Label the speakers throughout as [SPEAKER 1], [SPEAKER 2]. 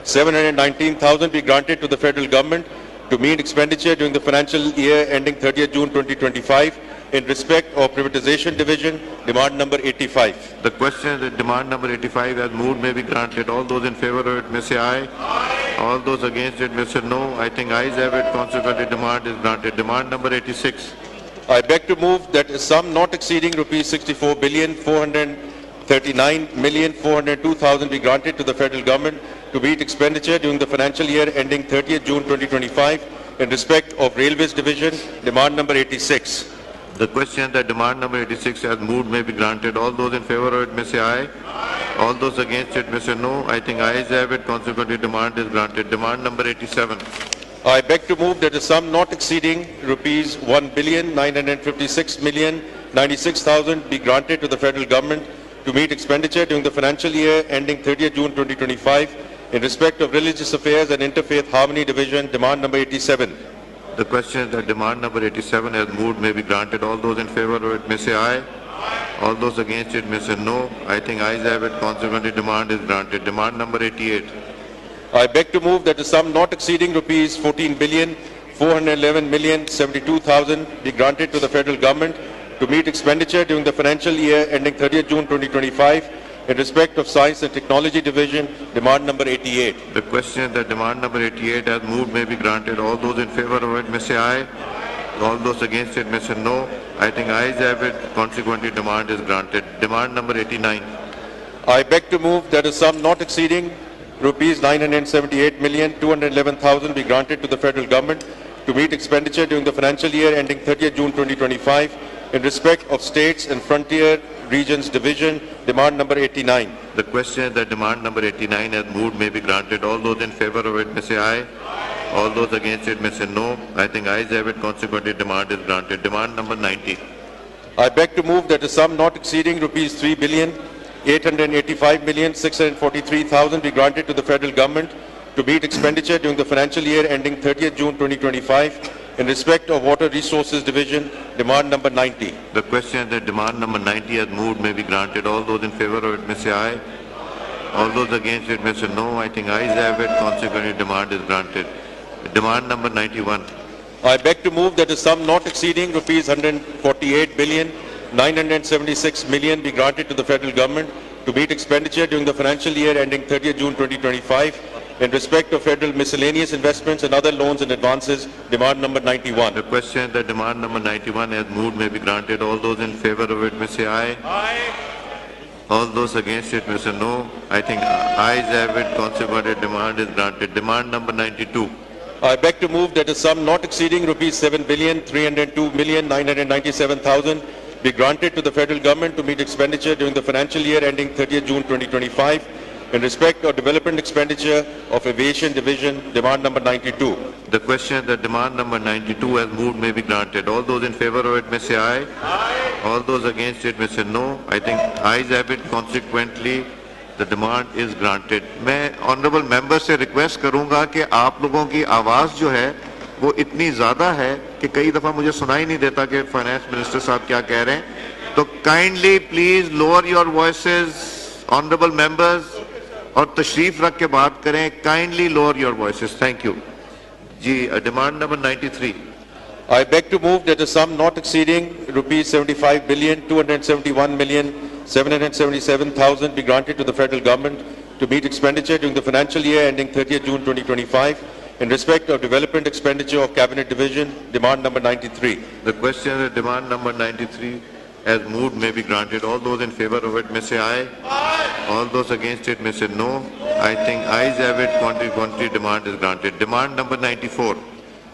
[SPEAKER 1] 719,000 be granted to the federal government to meet expenditure during the financial year ending 30th June 2025 in respect of privatization division, demand number 85.
[SPEAKER 2] The question that demand number 85 as moved may be granted. All those in favor of it may say aye. Aye. All those against it may say no. I think ayes have it. Consequently, demand is granted. Demand number 86.
[SPEAKER 1] I beg to move that a sum not exceeding rupees 64,439,402,000 be granted to the federal government to meet expenditure during the financial year ending 30th June 2025 in respect of Railways Division, demand number 86.
[SPEAKER 2] The question that demand number 86 as moved may be granted. All those in favor of it may say aye. Aye. All those against it may say no. I think ayes have it. Consequently, demand is granted. Demand number 87.
[SPEAKER 1] I beg to move that a sum not exceeding rupees 1,956,096,000 be granted to the federal government to meet expenditure during the financial year ending 30th June 2025 in respect of Religious Affairs and Interfaith Harmony Division, demand number 87.
[SPEAKER 2] The question is that demand number 87 as moved may be granted. All those in favor of it may say aye. Aye. All those against it may say no. I think ayes have it. Consequently, demand is granted. Demand number 88.
[SPEAKER 1] I beg to move that a sum not exceeding rupees 14,411,072,000 be granted to the federal government to meet expenditure during the financial year ending 30th June 2025 in respect of Science and Technology Division, demand number 88.
[SPEAKER 2] The question is that demand number 88 as moved may be granted. All those in favor of it may say aye. All those against it may say no. I think ayes have it. Consequently, demand is granted. Demand number 89.
[SPEAKER 1] I beg to move that a sum not exceeding rupees 978,211,000 be granted to the federal government to meet expenditure during the financial year ending 30th June 2025 in respect of States and Frontier Regions Division, demand number 89.
[SPEAKER 2] The question is that demand number 89 as moved may be granted. All those in favor of it may say aye. Aye. All those against it may say no. I think ayes have it. Consequently, demand is granted. Demand number 90.
[SPEAKER 1] I beg to move that a sum not exceeding rupees 3,885,643,000 be granted to the federal government to meet expenditure during the financial year ending 30th June 2025 in respect of Water Resources Division, demand number 90.
[SPEAKER 2] The question is that demand number 90 as moved may be granted. All those in favor of it may say aye. All those against it may say no. I think ayes have it. Consequently, demand is granted. Demand number 91.
[SPEAKER 1] I beg to move that a sum not exceeding rupees 148,976,000,000 be granted to the federal government to meet expenditure during the financial year ending 30th June 2025 in respect of federal miscellaneous investments and other loans and advances, demand number 91.
[SPEAKER 2] The question that demand number 91 as moved may be granted. All those in favor of it may say aye. Aye. All those against it may say no. I think ayes have it. Consequently, demand is granted. Demand number 92.
[SPEAKER 1] I beg to move that a sum not exceeding rupees 7,302,997,000 be granted to the federal government to meet expenditure during the financial year ending 30th June 2025 in respect of development expenditure of Aviation Division, demand number 92.
[SPEAKER 2] The question that demand number 92 as moved may be granted. All those in favor of it may say aye. Aye. All those against it may say no. I think ayes have it. Consequently, the demand is granted. मैं honorable member से request करूंगा कि आप लोगों की आवाज़ जो है वो इतनी ज़्यादा है कि कई दफ़ा मुझे सुनाई नहीं देता कि फाइनेंस मिनिस्टर साहब क्या कह रहे हैं. तो kindly please lower your voices, honorable members, और तशरीफ रख के बात करें. Kindly lower your voices. Thank you. Ji, demand number 93.
[SPEAKER 1] I beg to move that a sum not exceeding rupees 75,271,777,000 be granted to the federal government to meet expenditure during the financial year ending 30th June 2025 in respect of development expenditure of Cabinet Division, demand number 93.
[SPEAKER 2] The question is demand number 93 as moved may be granted. All those in favor of it may say aye. Aye. All those against it may say no. I think ayes have it. Consequently, demand is granted. Demand number 94.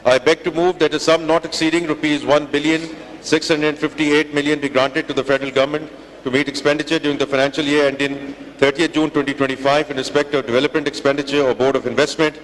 [SPEAKER 1] I beg to move that a sum not exceeding rupees 1,658,000,000 be granted to the federal government to meet expenditure during the financial year ending 30th June 2025 in respect of development expenditure or Board of Investment,